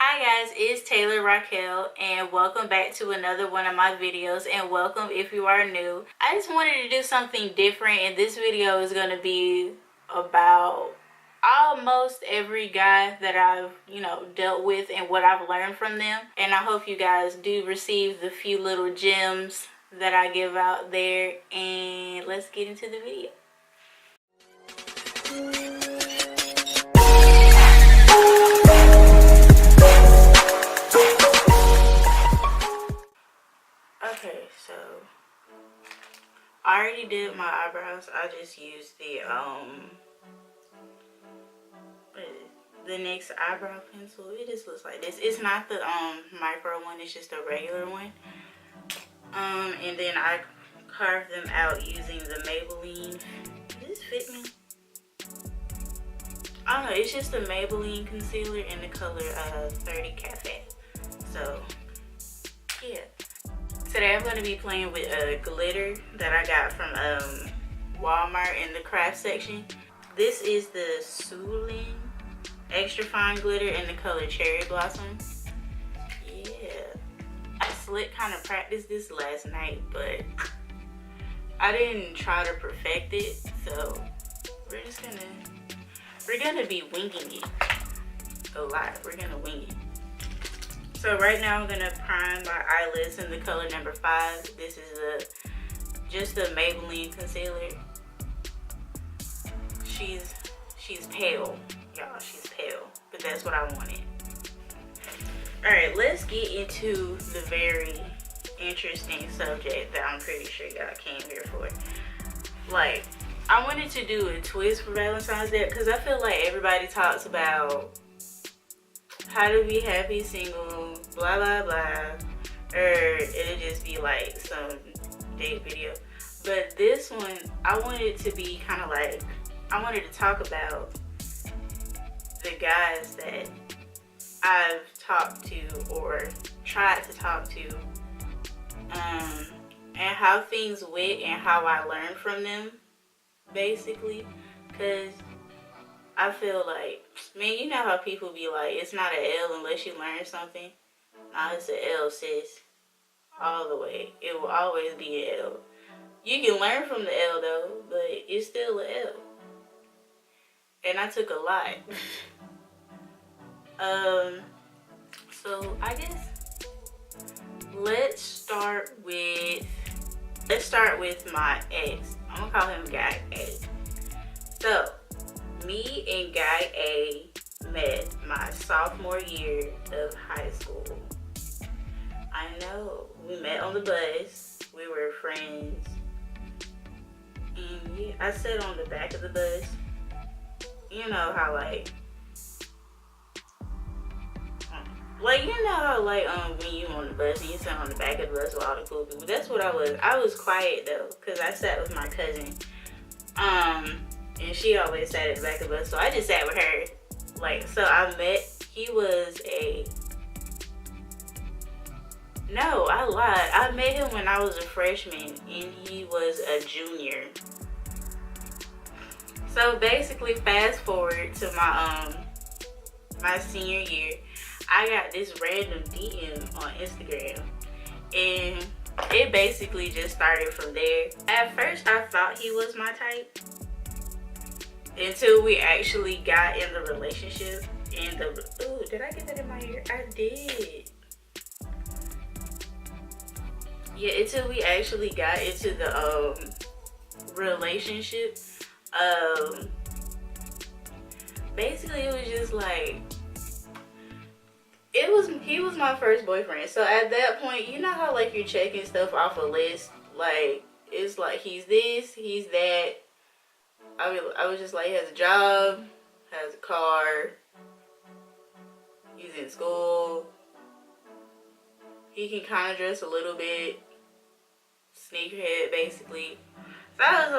Hi guys, it's Taylor Raquel and welcome back to another one of my videos, and welcome if you are new. I just wanted to do something different, and this video is going to be about almost every guy that I've dealt with and what I've learned from them. And I hope you guys do receive the few little gems that I give out there, and let's get into the video. Okay, so I already did my eyebrows. I just used the NYX eyebrow pencil. It just looks like this. It's not the micro one, it's just a regular one. And then I carved them out using the Maybelline. Does this fit me? I don't know, it's just a Maybelline concealer in the color 30 Cafe. So yeah. Today I'm going to be playing with glitter that I got from Walmart in the craft section. This is the Sulin extra fine glitter in the color Cherry Blossom. Yeah. I kind of practiced this last night, but I didn't try to perfect it, so we're gonna be winging it a lot. We're gonna wing it. So right now I'm gonna prime my eyelids in the color number 5. This is just a Maybelline concealer. She's pale, y'all. She's pale, but that's what I wanted. All right, let's get into the very interesting subject that I'm pretty sure y'all came here for. Like, I wanted to do a twist for Valentine's Day because I feel like everybody talks about how to be happy single, blah blah blah, or it'll just be like some date video. But this one, I wanted it to be kind of like, I wanted to talk about the guys that I've talked to or tried to talk to, and how things went and how I learned from them, basically. Because I feel like, man, you know how people be like, it's not an L unless you learn something. Nah, it's an L, sis. All the way. It will always be an L. You can learn from the L though, but it's still an L. And I took a lot. So I guess let's start with my ex. I'm gonna call him Guy A. So me and Guy A met my sophomore year of high school. I know, we met on the bus. We were friends. And yeah, I sat on the back of the bus. You know how like you know how when you on the bus and you sit on the back of the bus with all the cool people. That's what I was. I was quiet though, because I sat with my cousin. And she always sat at the back of the bus, so I just sat with her. So no, I lied. I met him when I was a freshman and he was a junior. So basically, fast forward to my senior year, I got this random DM on Instagram, and it basically just started from there. At first, I thought he was my type, until we actually got in the relationship. Ooh, did I get that in my ear? I did. Yeah, until we actually got into the relationship. Basically it was just like, he was my first boyfriend. So at that point, you know how like you're checking stuff off a list, like it's like he's this, he's that. I was just like, he has a job, has a car, he's in school, he can kind of dress a little bit, sneakerhead basically. So I was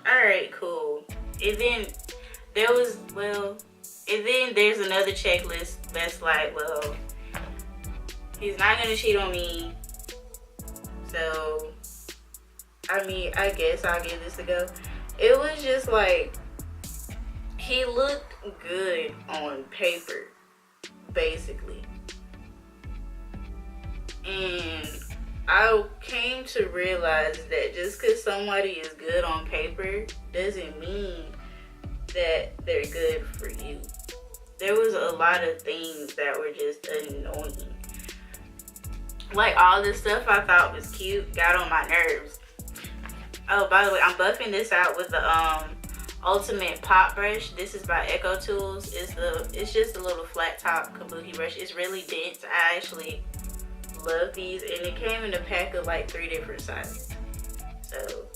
like, alright, cool. And then there's another checklist that's like, well, he's not gonna cheat on me, so I mean, I guess I'll give this a go. It was just like, he looked good on paper. basically. And I came to realize that just because somebody is good on paper doesn't mean that they're good for you. There was a lot of things that were just annoying. Like, all this stuff I thought was cute got on my nerves. Oh, by the way, I'm buffing this out with the Ultimate Pop Brush. This is by Echo Tools. It's just a little flat top kabuki brush. It's really dense. I actually love these, and it came in a pack of like 3 different sizes. So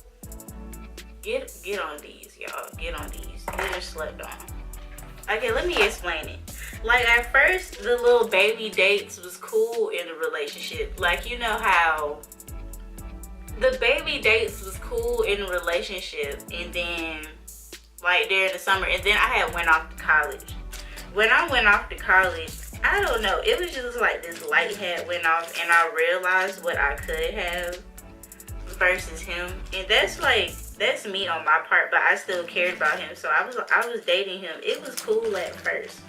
get on these, y'all. Get on these. You just slept on. Okay, let me explain it. Like, at first, the little baby dates was cool in a relationship. Like, you know how the baby dates was cool in a relationship, and then like during the summer, and then I had went off to college. When I went off to college, I don't know, it was just like this light had went off, and I realized what I could have versus him. And that's me on my part, but I still cared about him. So I was dating him. It was cool at first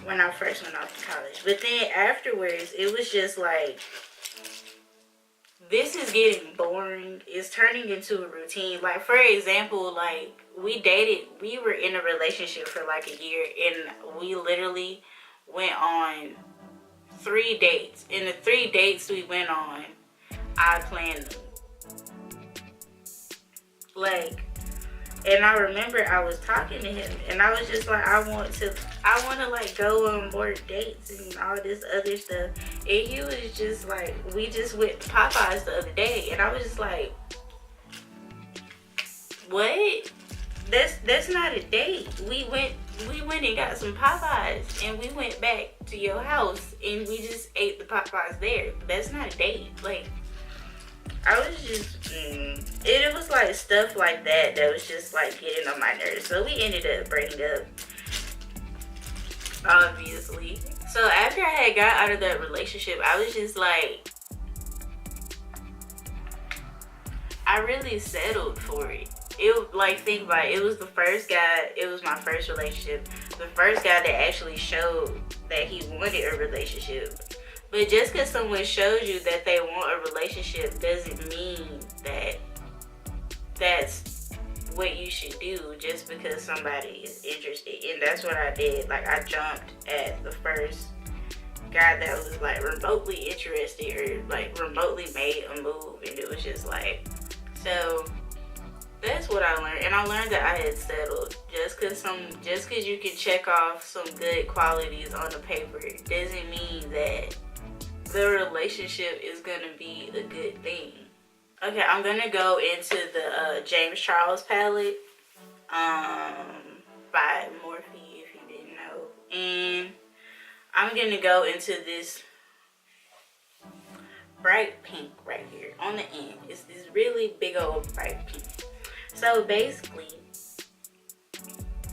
when I first went off to college, but then afterwards it was just like, this is getting boring. It's turning into a routine. Like, for example, like, we were in a relationship for like a year, and we literally went on 3 dates. And the 3 dates we went on, I planned them. Like, and I remember I was talking to him, and I was just like, I want to like go on more dates and all this other stuff. And he was just like, we just went to Popeyes the other day, and I was just like, what? That's not a date. We went and got some Popeyes, and we went back to your house, and we just ate the Popeyes there. That's not a date. Like, I was just, it was like stuff like that was just like getting on my nerves. So we ended up breaking up, obviously. So after I had got out of that relationship, I was just like, I really settled for it. Think about it. It was the first guy, it was my first relationship. The first guy that actually showed that he wanted a relationship. But just because someone shows you that they want a relationship doesn't mean that that's what you should do just because somebody is interested. And that's what I did. Like, I jumped at the first guy that was like remotely interested or like remotely made a move, and it was just like, so that's what I learned. And I learned that I had settled. Just because you can check off some good qualities on the paper doesn't mean that the relationship is gonna be a good thing. Okay, I'm gonna go into the James Charles palette by Morphe, if you didn't know. And I'm gonna go into this bright pink right here on the end. It's this really big old bright pink. So basically,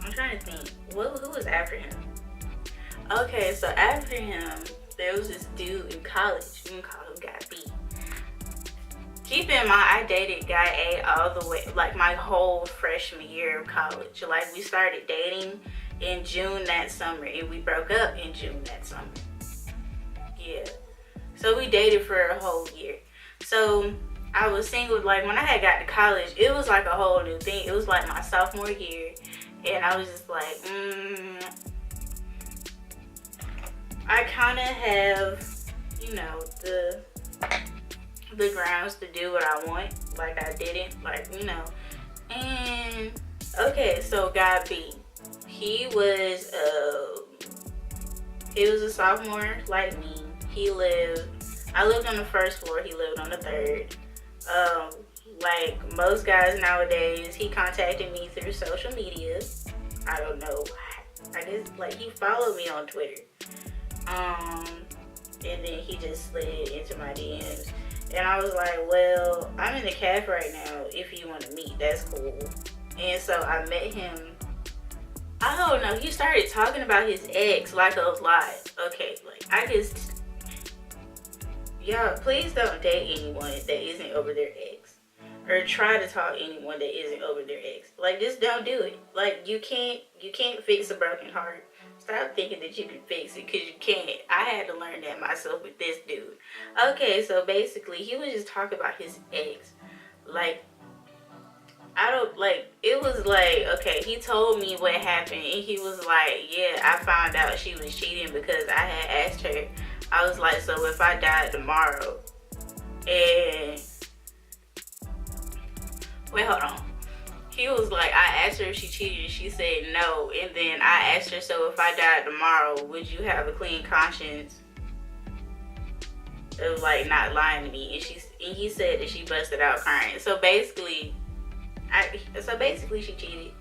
I'm trying to think, who was after him? Okay, so after him, there was this dude in college. We can call him Guy B. Keep in mind, I dated Guy A all the way, like my whole freshman year of college. Like, we started dating in June that summer, and we broke up in June that summer. Yeah. So we dated for a whole year. So I was single, like when I had got to college, it was like a whole new thing. It was like my sophomore year, and I was just like, I kind of have, you know, the grounds to do what I want. Like, I didn't, like, you know. And okay, so Guy B, he was a sophomore like me. I lived on the first floor, he lived on the third. Like most guys nowadays, he contacted me through social media. I don't know, I guess, like, he followed me on Twitter. And then he just slid into my DMs. And I was like, well, I'm in the cafe right now. If you want to meet, that's cool. And so I met him. I don't know, he started talking about his ex like a lot. Okay, like, I just, y'all, please don't date anyone that isn't over their ex. Or try to talk to anyone that isn't over their ex. Like, just don't do it. Like, you can't fix a broken heart. Stop thinking that you can fix it, because you can't. met myself with this dude. Okay, so basically he was just talking about his ex. Like, I don't, like, it was like, okay, he told me what happened, and he was like, yeah, I found out she was cheating because I had asked her. I was like, so if I died tomorrow, and, wait, hold on. He was like, I asked her if she cheated, and she said no, and then I asked her, so if I died tomorrow, would you have a clean conscience of, like, not lying to me? And he said that she busted out crying. So basically, she cheated.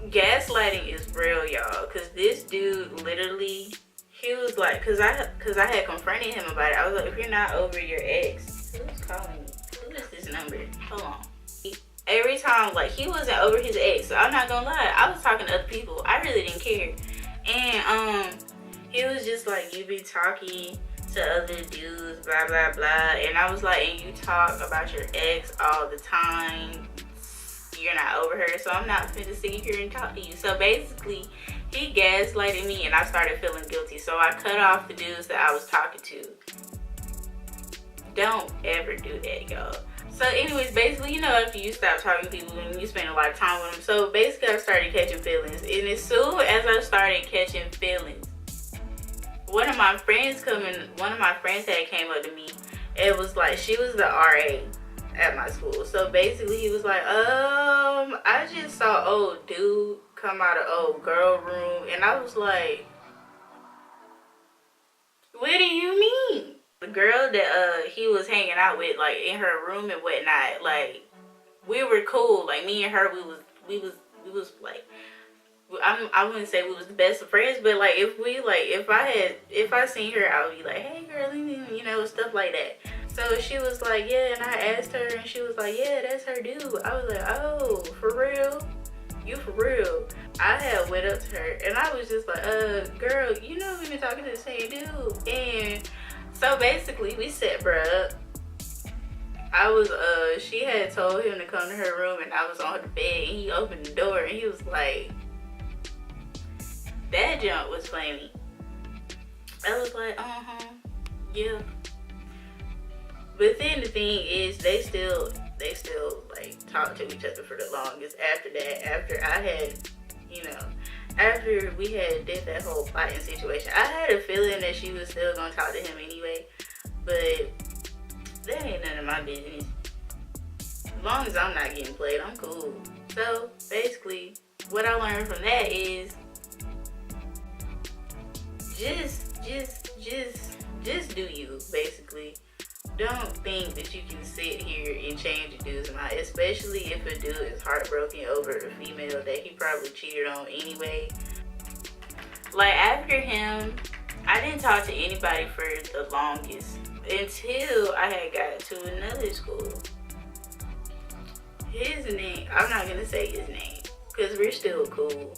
Gaslighting is real, y'all, because this dude literally, he was like, because I had confronted him about it. I was like, if you're not over your ex, who's calling me? Who is this number? Hold on. Every time, like, he wasn't over his ex, so I'm not gonna lie, I was talking to other people. I really didn't care. And he was just like, you be talking to other dudes, blah blah blah. And I was like, and you talk about your ex all the time, you're not over her, so I'm not finna sit here and talk to you. So basically, he gaslighted me, and I started feeling guilty, so I cut off the dudes that I was talking to. Don't ever do that, y'all. So anyways, basically, you know, if you stop talking to people and you spend a lot of time with them, so basically I started catching feelings. And as soon as I started catching feelings, one of my friends had came up to me. It was like, she was the RA at my school. So basically he was like, I just saw old dude come out of old girl room. And I was like, what do you mean? The girl that he was hanging out with, like, in her room and whatnot, like, we were cool. Like, me and her, we was like, I wouldn't say we was the best of friends, but like, if I seen her, I would be like, hey girl, you know, stuff like that. So she was like, yeah, and I asked her, and she was like, yeah, that's her dude. I was like, oh, for real? You for real? I had went up to her, and I was just like, girl, you know we've been talking to the same dude. And so basically, we set bruh up. I was, she had told him to come to her room, and I was on the bed, and he opened the door, and he was like, that junk was funny. I was like, yeah. But then the thing is, they still like talk to each other for the longest after that. After we had did that whole fighting situation, I had a feeling that she was still gonna talk to him anyway. But that ain't none of my business. As long as I'm not getting played, I'm cool. So basically, what I learned from that is just do you, basically. Don't think that you can sit here and change a dude's mind, especially if a dude is heartbroken over a female that he probably cheated on anyway. Like, after him, I didn't talk to anybody for the longest until I had got to another school. His name, I'm not gonna say his name because we're still cool.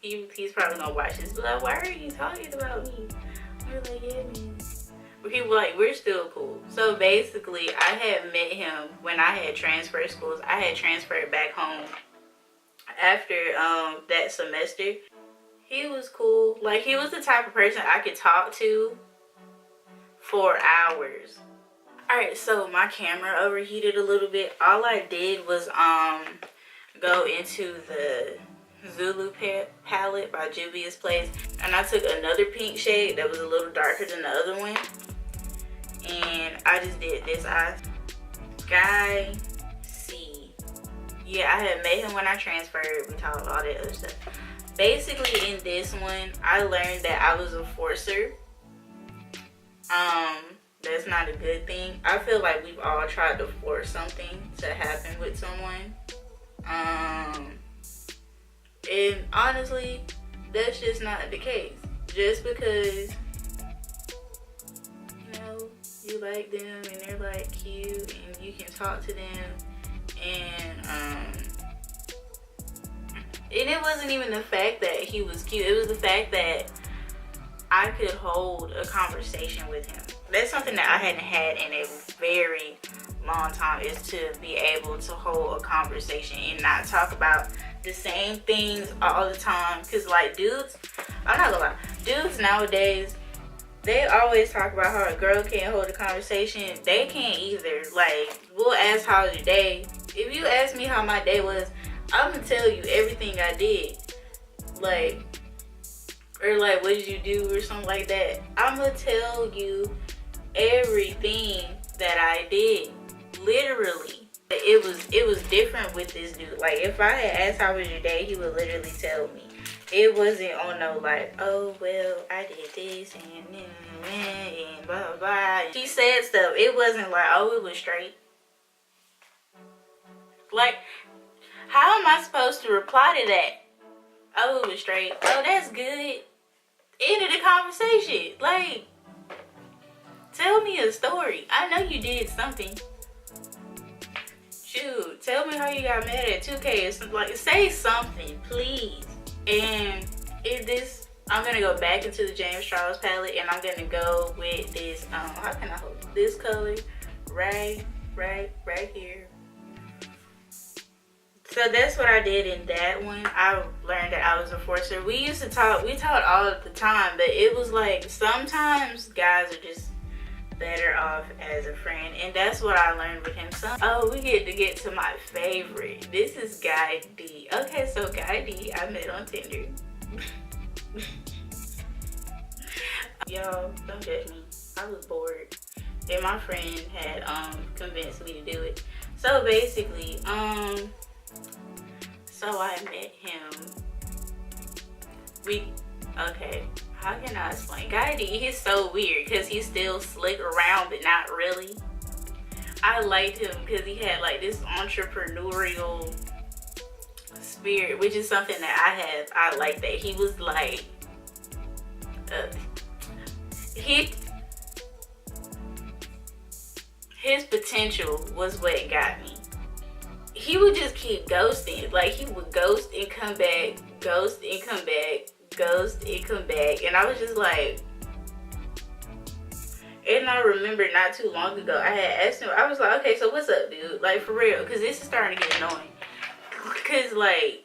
He's probably gonna watch this, but like, why are you talking about me? We're like, yeah, man. He was like, we're still cool. So basically, I had met him when I had transferred schools. I had transferred back home after that semester. He was cool. Like, he was the type of person I could talk to for hours. Alright, so my camera overheated a little bit. All I did was go into the Zulu palette by Juvia's Place, and I took another pink shade that was a little darker than the other one, and I just did this eye. Guy C. Yeah, I had met him when I transferred. We talked all that other stuff. Basically, in this one, I learned that I was a forcer. That's not a good thing. I feel like we've all tried to force something to happen with someone. And honestly, that's just not the case. Just because, you know, you like them and they're like cute and you can talk to them, and it wasn't even the fact that he was cute. It was the fact that I could hold a conversation with him. That's something that I hadn't had in a very long time, is to be able to hold a conversation and not talk about the same things all the time. Because like dudes, I'm not gonna lie, dudes nowadays, they always talk about how a girl can't hold a conversation. They can't either. Like, we'll ask how's your day. If you ask me how my day was, I'm gonna tell you everything I did. Like, or like, what did you do or something like that. I'm gonna tell you everything that I did. Literally. It was different with this dude. Like, if I had asked how was your day, he would literally tell me. It wasn't on no like, oh well, I did this and blah blah blah. He said stuff. It wasn't like, oh, it was straight. Like, how am I supposed to reply to that? Oh, it was straight. Oh, that's good. End of the conversation. Like, tell me a story. I know you did something. Shoot, tell me how you got mad at 2K or something. Like, say something, please. And if this, I'm gonna go back into the James Charles palette, and I'm gonna go with this. How can I hold it? This color, right here. So that's what I did in that one. I learned that I was a forcer. We used to talk. We talked all the time, but it was like sometimes guys are just better off as a friend, and that's what I learned with him. Oh, we get to my favorite. This is Guy D. Okay, so Guy D, I met on Tinder. Y'all, don't judge me. I was bored, and my friend had convinced me to do it. So basically, so I met him. Okay. How can I explain? Guy D, he's so weird because he's still slick around, but not really. I liked him because he had like this entrepreneurial spirit, which is something that I have. I like that. He was like, his potential was what got me. He would just keep ghosting. Like, he would ghost and come back, ghost and come back, ghost and come back, and I was just like, and I remember not too long ago I had asked him, I was like, okay, so what's up, dude? Like, for real, because this is starting to get annoying, because like,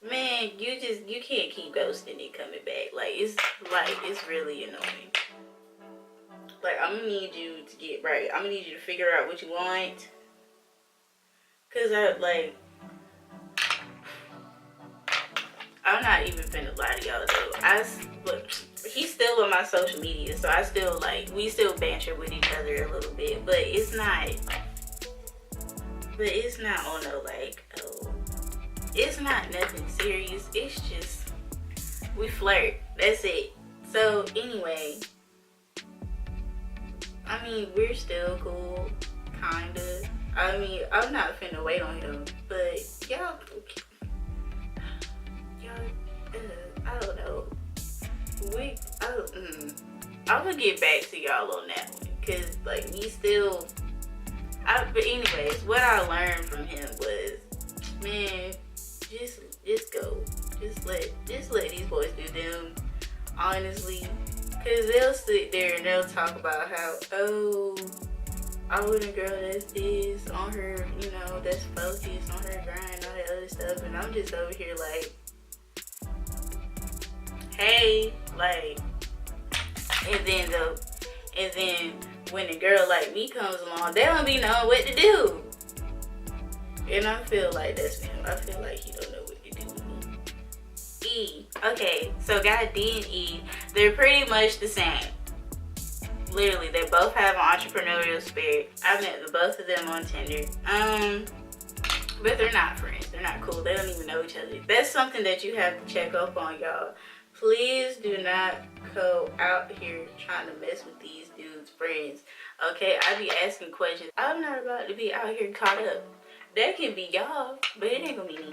man, you can't keep ghosting and coming back. Like, it's really annoying. Like, I'm gonna need you to get right. I'm gonna need you to figure out what you want, because I'm not even finna lie to y'all though. He's still on my social media, so I still we still banter with each other a little bit, but it's not on no it's not nothing serious. It's just, we flirt. That's it. So anyway, I mean, we're still cool, kinda. I mean, I'm not finna wait on him, but y'all, I don't know. I'm gonna get back to y'all on that one, cause we still. But anyways, what I learned from him was, man, just go, just let these boys do them, honestly, cause they'll sit there and they'll talk about how, oh, I want a girl that's this on her, that's focused on her grind, all that other stuff, and I'm just over here like, hey, and then when a girl like me comes along, they don't be knowing what to do, and I feel like that's him. I feel like he don't know what to do with me. E, okay, so Guy D and E, they're pretty much the same. Literally, they both have an entrepreneurial spirit. I met the both of them on Tinder. But they're not friends. They're not cool. They don't even know each other. That's something that you have to check up on, y'all. Please do not go out here trying to mess with these dudes' friends. Okay, I be asking questions. I'm not about to be out here caught up. That can be y'all, but it ain't gonna be me.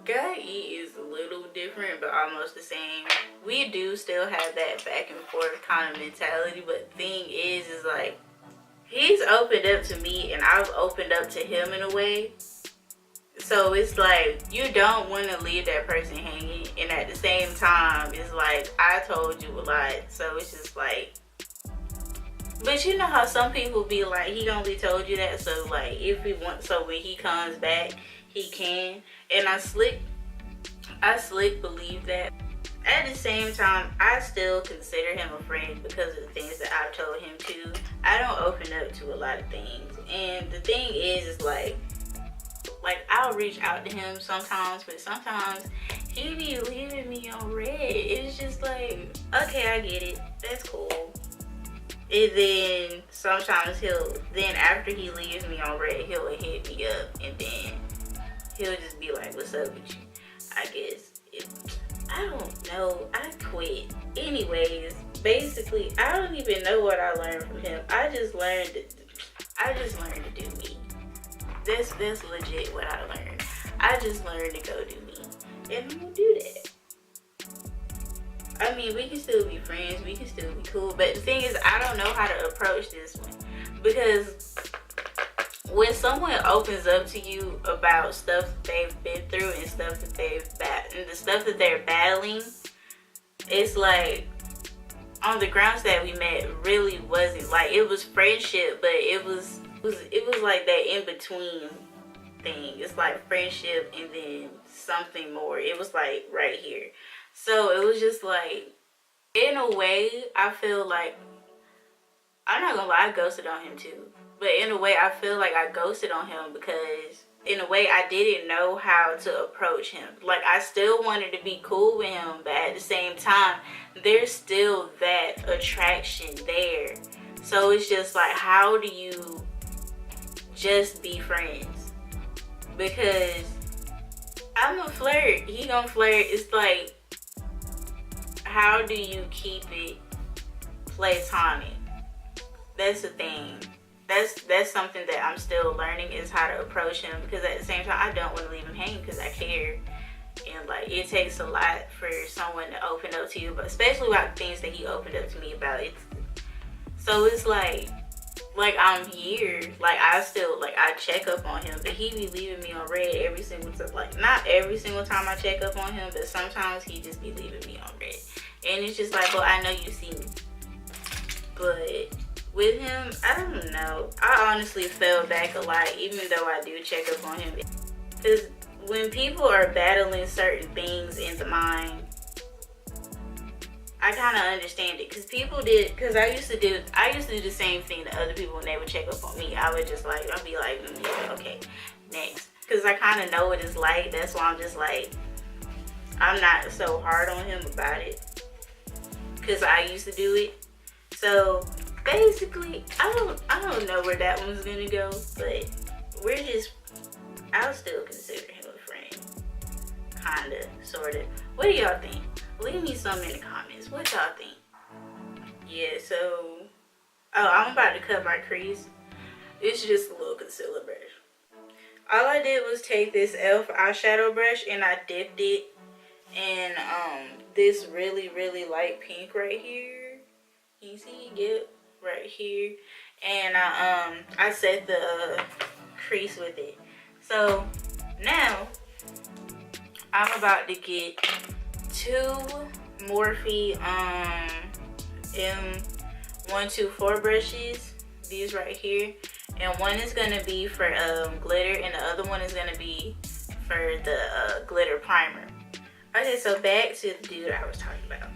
Guy E is a little different, but almost the same. We do still have that back and forth kind of mentality, but the thing is like, he's opened up to me and I've opened up to him in a way. So it's like, you don't want to leave that person hanging, and at the same time, it's like, I told you a lot. So it's just like, but you know how some people be like, he only told you that, so like, if he wants, so when he comes back, he can. And I slick believe that. At the same time, I still consider him a friend because of the things that I've told him to. I don't open up to a lot of things. And the thing is like I'll reach out to him sometimes, but sometimes he be leaving me on red. It's just like, okay, I get it. That's cool. And then sometimes then after he leaves me on red, he'll hit me up, and then he'll just be like, what's up with you? I guess. I don't know. I quit. Anyways, basically, I don't even know what I learned from him. I just learned to do me. That's legit what I learned. I just learned to go do me. And I'm gonna do that. I mean, we can still be friends, we can still be cool, but the thing is, I don't know how to approach this one. Because when someone opens up to you about stuff that they've been through and stuff that the stuff that they're battling, it's like, on the grounds that we met really wasn't like, it was friendship, but it was like that in between thing. It's like friendship and then something more. It was like right here. So it was just like, in a way, I feel like, I'm not gonna lie, I ghosted on him too. But in a way, I feel like I ghosted on him because, in a way, I didn't know how to approach him. Like, I still wanted to be cool with him, but at the same time, there's still that attraction there. So it's just like, how do you just be friends? Because I'm a flirt. He gonna flirt. It's like, how do you keep it platonic? That's the thing. That's something that I'm still learning, is how to approach him, because at the same time, I don't want to leave him hanging because I care. And like, it takes a lot for someone to open up to you, but especially about things that he opened up to me about. So it's like I'm here, like I check up on him, but he be leaving me on red every single time. Like, not every single time I check up on him, but sometimes he just be leaving me on red. And it's just like, well, I know you see me. But with him, I don't know. I honestly fell back a lot, even though I do check up on him. Because when people are battling certain things in the mind, I kind of understand it. Because I used to do the same thing to other people when they would check up on me. I'd be like, yeah, okay, next. Because I kind of know what it's like. That's why I'm just like, I'm not so hard on him about it. Because I used to do it. So basically, I don't know where that one's gonna go, but I'll still consider him a friend. Kinda, sorta. What do y'all think? Leave me some in the comments. What y'all think? Yeah, so, I'm about to cut my crease. It's just a little concealer brush. All I did was take this e.l.f. eyeshadow brush and I dipped it in this really, really light pink right here. You see, yep, right here. And I set the crease with it. So now I'm about to get two Morphe M124 brushes, these right here, and one is gonna be for glitter and the other one is gonna be for the glitter primer. Okay, so back to the dude I was talking about.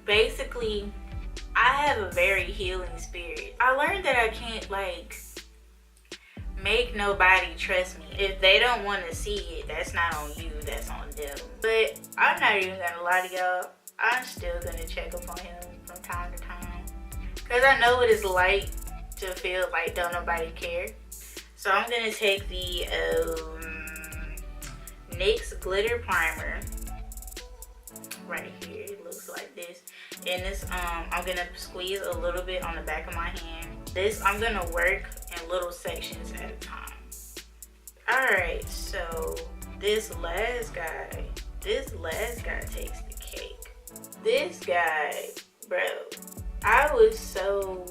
Basically, I have a very healing spirit. I learned that I can't like make nobody trust me. If they don't want to see it, that's not on you, that's on them. But I'm not even gonna lie to y'all, I'm still gonna check up on him from time to time, because I know what it's like to feel like don't nobody care. So I'm gonna take the NYX glitter primer right here. It looks like this. And this, I'm gonna squeeze a little bit on the back of my hand. This, I'm gonna work in little sections at a time. Alright, so this last guy takes the cake. This guy, bro, I was so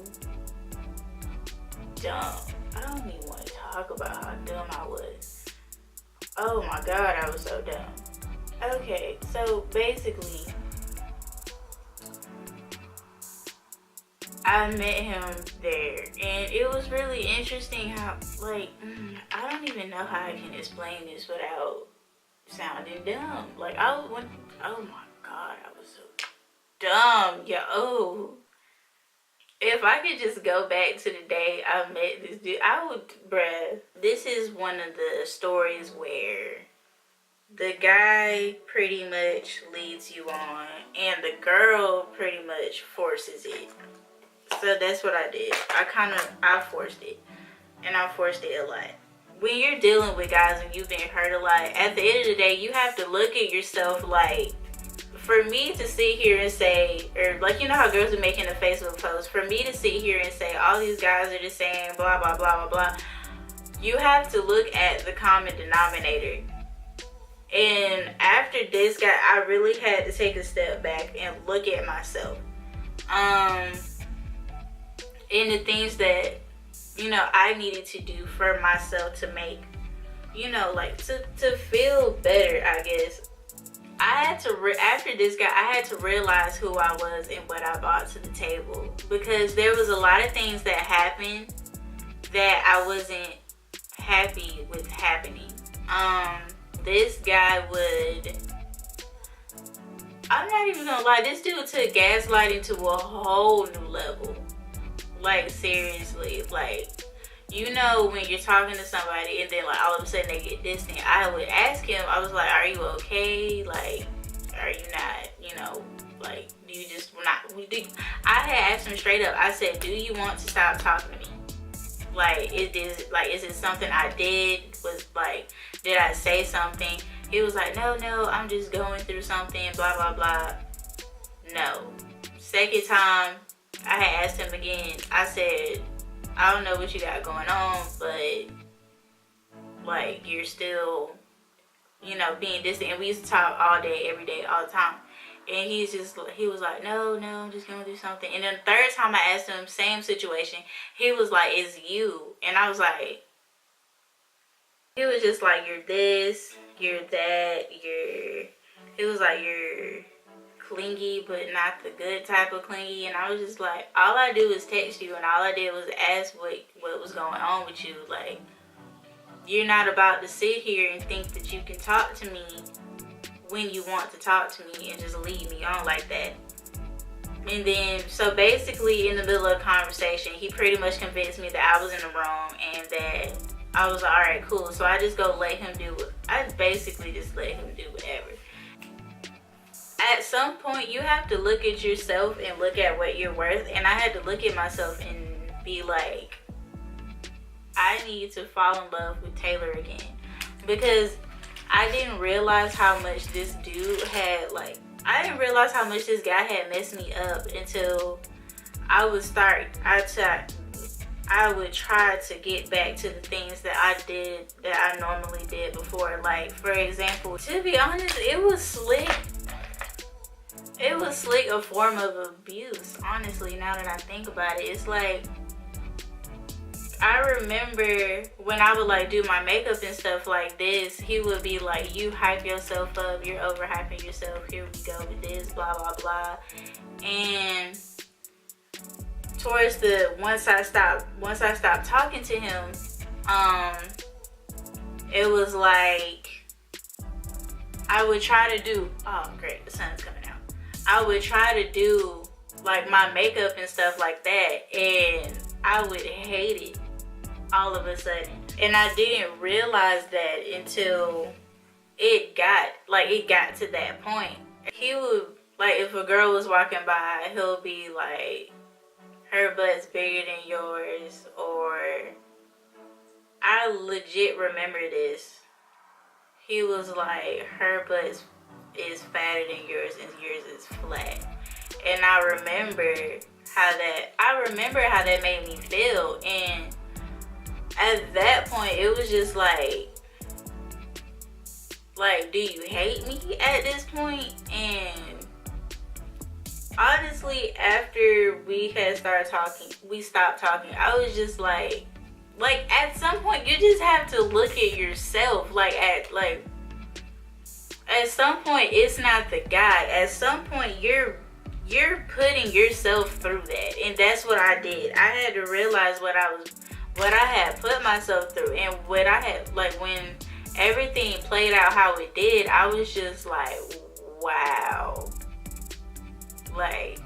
dumb. I don't even want to talk about how dumb I was. Oh my god, I was so dumb. Okay, so basically, I met him there, and it was really interesting how, like, I don't even know how I can explain this without sounding dumb. Like, oh my god, I dumb, yo. Oh. If I could just go back to the day I met this dude, I would, bruh. This is one of the stories where the guy pretty much leads you on and the girl pretty much forces it. So that's what I did. I forced it. And I forced it a lot. When you're dealing with guys and you've been hurt a lot, at the end of the day, you have to look at yourself like, for me to sit here and say, or like, you know how girls are making a Facebook post, for me to sit here and say all these guys are just saying blah blah blah blah blah, you have to look at the common denominator. And after this guy, I really had to take a step back and look at myself, and the things that, you know, I needed to do for myself to make, you know, like to feel better, I guess. I had to, after this guy, I had to realize who I was and what I brought to the table. Because there was a lot of things that happened that I wasn't happy with happening. This guy would, I'm not even gonna lie, this dude took gaslighting to a whole new level. Like, seriously, like, you know, when you're talking to somebody and then like all of a sudden they get distant, I would ask him, I was like, are you okay? Like, are you not, you know, like, do you just not, I had asked him straight up, I said, do you want to stop talking to me? Like, is it something I did? Was like, did I say something? He was like, no, I'm just going through something, blah, blah, blah. No. Second time, I had asked him again, I said, I don't know what you got going on, but like, you're still, you know, being distant. And we used to talk all day, every day, all the time. And he was like, no, I'm just going through something. And then the third time I asked him, same situation, he was like, it's you. And I was like, he was just like, you're this, you're that, he was like, you're clingy, but not the good type of clingy. And I was just like, all I do is text you, and all I did was ask what was going on with you. Like, you're not about to sit here and think that you can talk to me when you want to talk to me and just lead me on like that. And then, so basically in the middle of the conversation, he pretty much convinced me that I was in the wrong and that I was like, all right, cool. So I just go let him do it. I basically just let him do whatever. At some point, you have to look at yourself and look at what you're worth. And I had to look at myself and be like, I need to fall in love with Taylor again. Because I didn't realize how much this dude had, like, I didn't realize how much this guy had messed me up until I would try to get back to the things that I did, that I normally did before. Like, for example, to be honest, it was slick. It was slick, a form of abuse, honestly, now that I think about it. It's like, I remember when I would like do my makeup and stuff like this, he would be like, you hype yourself up, you're overhyping yourself, here we go with this, blah, blah, blah. And towards the, once I stopped talking to him, it was like, I would try to do, oh great, the sun's coming out. I would try to do like my makeup and stuff like that, and I would hate it all of a sudden. And I didn't realize that until it got to that point. He would, like, if a girl was walking by, he'll be like, her butt's bigger than yours, or I legit remember this. He was like, her butt is fatter than yours and yours is flat. And I remember how that made me feel. And at that point, it was just like, do you hate me at this point? And honestly, after we stopped talking, I was just like at some point, you just have to look at yourself. At some point, it's not the guy. At some point, you're putting yourself through that. And that's what I did. I had to realize what I had put myself through, and what I had, like, when everything played out how it did, I was just like, wow. Like,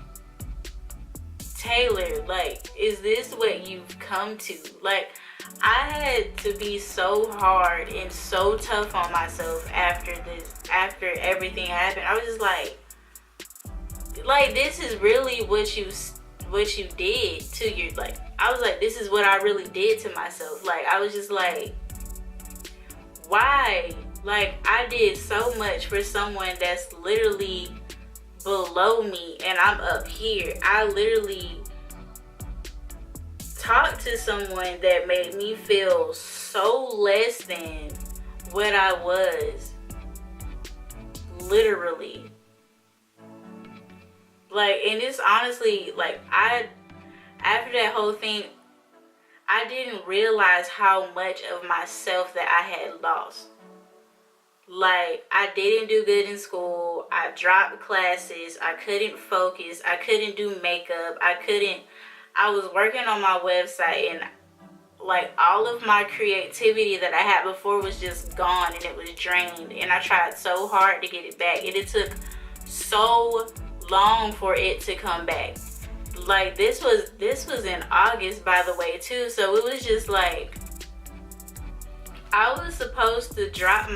Taylor, like, is this what you've come to? Like, I had to be so hard and so tough on myself after everything happened. I was just like this is really what you did to your, like, I was like, this is what I really did to myself. Like, I was just like, why? Like, I did so much for someone that's literally below me and I'm up here. I literally talked to someone that made me feel so less than what I was. Literally. Like, and it's honestly, like, after that whole thing, I didn't realize how much of myself that I had lost. Like, I didn't do good in school. I dropped classes. I couldn't focus. I couldn't do makeup. I was working on my website, and like all of my creativity that I had before was just gone, and it was drained, and I tried so hard to get it back, and it took so long for it to come back. Like, this was in August, by the way, too. So it was just like, I was supposed to drop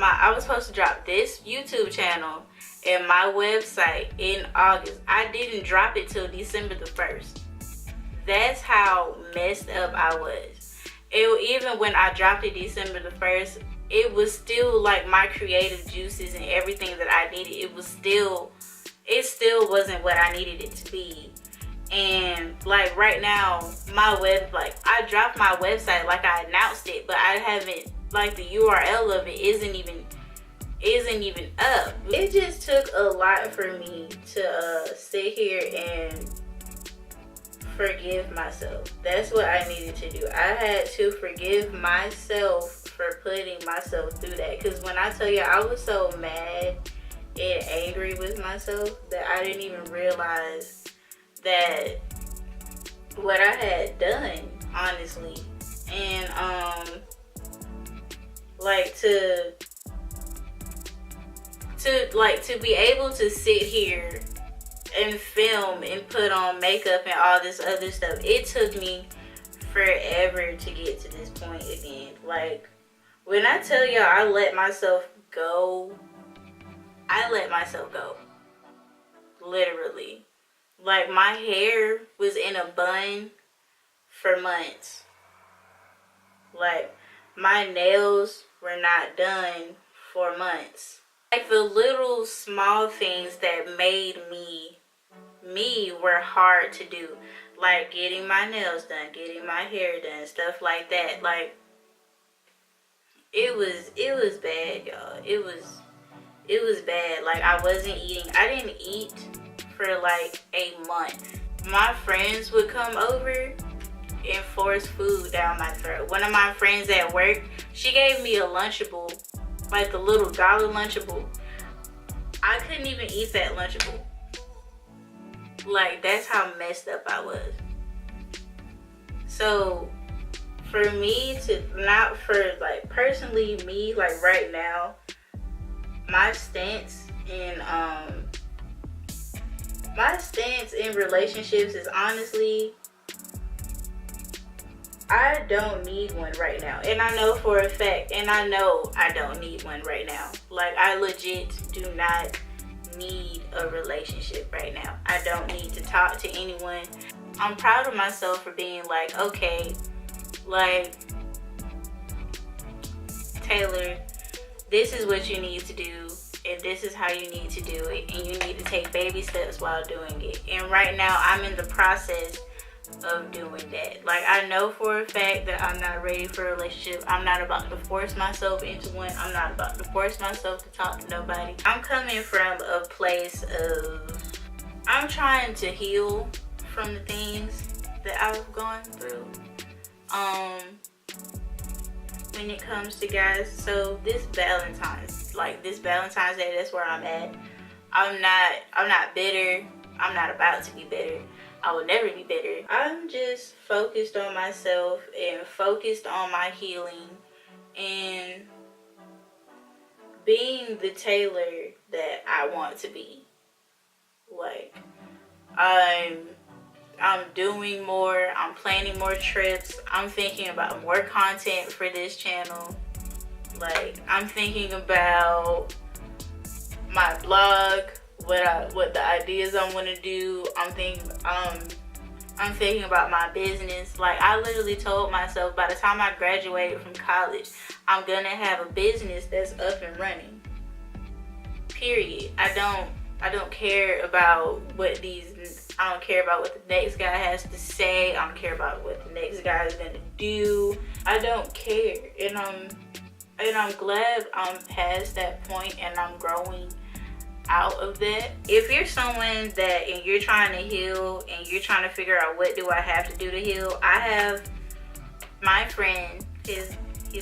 this YouTube channel and my website in August. I didn't drop it till December the 1st. That's how messed up I was. Even when I dropped it December the 1st, it was still like my creative juices and everything that I needed. It still wasn't what I needed it to be. And like right now, I dropped my website like I announced it, but I haven't, like, the URL of it isn't even up. It just took a lot for me to sit here and forgive myself. That's what I needed to do. I had to forgive myself for putting myself through that. Because when I tell you, I was so mad and angry with myself that I didn't even realize that what I had done, honestly. And like to be able to sit here and film and put on makeup and all this other stuff, it took me forever to get to this point again. Like, when I tell y'all I let myself go, literally. Like, my hair was in a bun for months. Like, my nails were not done for months. Like, the little small things that made me were hard to do. Like, getting my nails done, getting my hair done, stuff like that. Like, it was bad, y'all. It was bad. Like, I didn't eat for like a month. My friends would come over and force food down my throat. One of my friends at work, she gave me a Lunchable, like the little dollar Lunchable. I couldn't even eat that Lunchable. Like, that's how messed up I was. So for me to, not for like personally me, like right now, my stance in relationships is honestly, I don't need one right now. And I know for a fact, and I know I don't need one right now. Like, I legit do not need a relationship right now. I don't need to talk to anyone. I'm proud of myself for being like, okay, like, Taylor, this is what you need to do, and this is how you need to do it, and you need to take baby steps while doing it. And right now, I'm in the process of doing that. Like, I know for a fact that I'm not ready for a relationship. I'm not about to force myself into one. I'm not about to force myself to talk to nobody. I'm coming from a place of, I'm trying to heal from the things that I've gone through when it comes to guys. So this Valentines Day, that's where I'm at. I'm not bitter. I'm not about to be bitter. I will never be bitter. I'm just focused on myself and focused on my healing and being the Taylor that I want to be. Like, I'm doing more. I'm planning more trips. I'm thinking about more content for this channel. Like, I'm thinking about my blog, what the ideas I want to do. I'm thinking about my business. Like, I literally told myself by the time I graduated from college, I'm gonna have a business that's up and running. Period. I don't care about what I don't care about what the next guy has to say. I don't care about what the next guy is gonna do. I don't care. And I'm glad I'm past that point and I'm growing out of that. If you're someone that and you're trying to heal and you're trying to figure out what do I have to do to heal, I have my friend, he's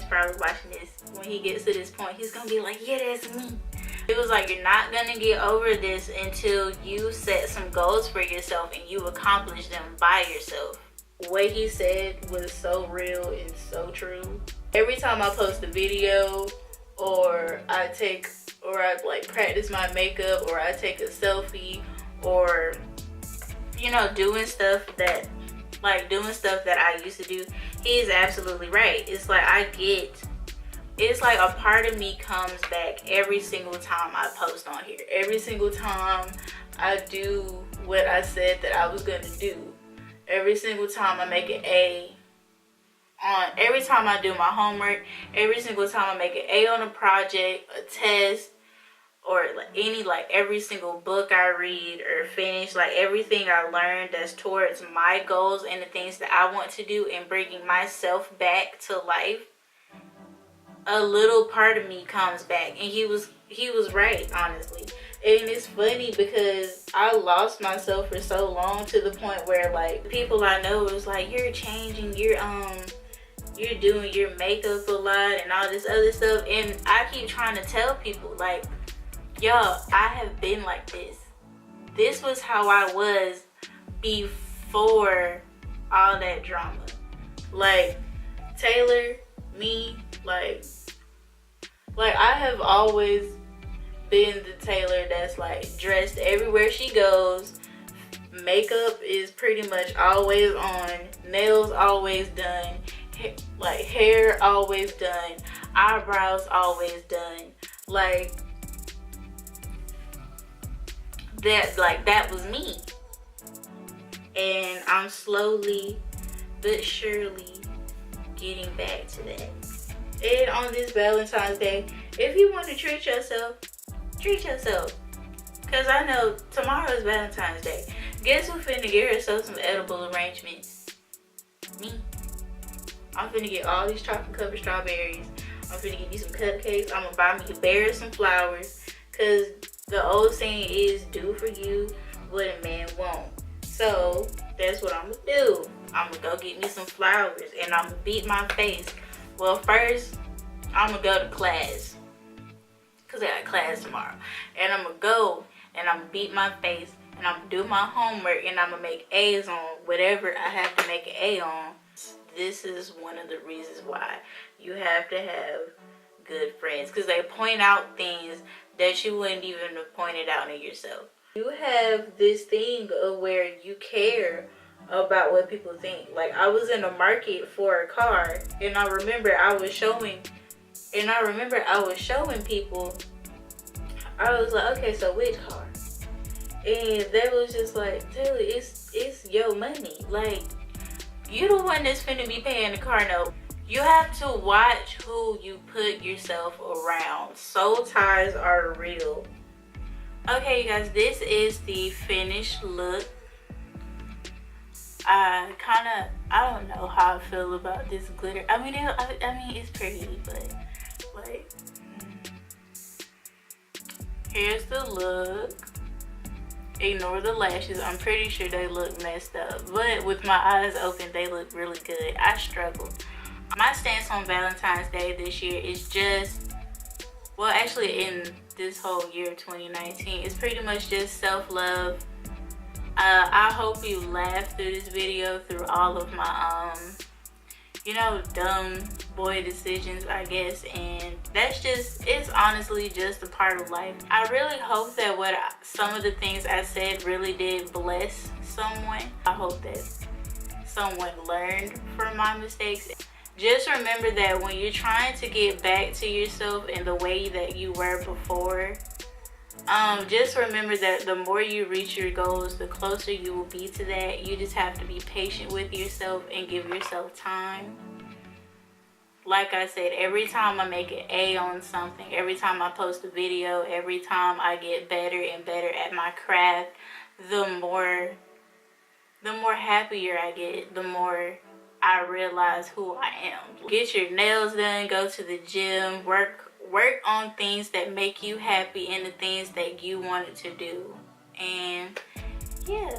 probably watching this. When he gets to this point, he's gonna be like, yeah, that's me. It was like, you're not gonna get over this until you set some goals for yourself and you accomplish them by yourself. What he said was so real and so true. Every time I post a video or I like practice my makeup or I take a selfie or, you know, doing stuff that I used to do, he's absolutely right. It's like it's like a part of me comes back every single time I post on here. Every single time I do what I said that I was going to do. Every single time I make an A every time I do my homework, every single time I make an A on a project, a test, or every single book I read or finish, like everything I learned that's towards my goals and the things that I want to do and bringing myself back to life, a little part of me comes back. And he was right, honestly. And it's funny because I lost myself for so long to the point where like people I know was like, you're changing, you're doing your makeup a lot and all this other stuff. And I keep trying to tell people like, y'all, I have been like this. This was how I was before all that drama. Like Taylor, me, like I have always been the Taylor that's like dressed everywhere she goes. Makeup is pretty much always on, nails always done, like hair always done, eyebrows always done. Like that was me. And I'm slowly but surely getting back to that. And on this Valentine's Day, if you want to treat yourself, treat yourself. Cause I know tomorrow is Valentine's Day. Guess who finna get herself some edible arrangements? Me. I'm finna get all these chocolate covered strawberries. I'm finna get me some cupcakes. I'm gonna buy me a bear and some flowers. Cause the old saying is, do for you what a man won't. So that's what I'm gonna do. I'm gonna go get me some flowers and I'm gonna beat my face. Well, first, I'm gonna go to class. Cause I got class tomorrow. And I'm gonna go and I'm gonna beat my face and I'm gonna do my homework and I'm gonna make A's on whatever I have to make an A on. This is one of the reasons why you have to have good friends. Cause they point out things that you wouldn't even have pointed out in yourself. You have this thing of where you care about what people think. Like I was in the market for a car and I remember I was showing people, I was like, okay, so which car? And they was just like, Taylor, it's your money. Like, you the one that's finna be paying the car note. You have to watch who you put yourself around. Soul ties are real. Okay, you guys, this is the finished look. I don't know how I feel about this glitter. I mean, it's pretty, but like, here's the look. Ignore the lashes. I'm pretty sure they look messed up, but with my eyes open, they look really good. I struggled. My stance on Valentine's Day this year is just, well, actually in this whole year of 2019, it's pretty much just self-love. I hope you laughed through this video, through all of my, you know, dumb boy decisions, I guess. And that's just, it's honestly just a part of life. I really hope that some of the things I said really did bless someone. I hope that someone learned from my mistakes. Just remember that when you're trying to get back to yourself in the way that you were before, just remember that the more you reach your goals, the closer you will be to that. You just have to be patient with yourself and give yourself time. Like I said, every time I make an A on something, every time I post a video, every time I get better and better at my craft, the more happier I get, the more I realize who I am. Get your nails done, go to the gym, work on things that make you happy and the things that you wanted to do. And yeah,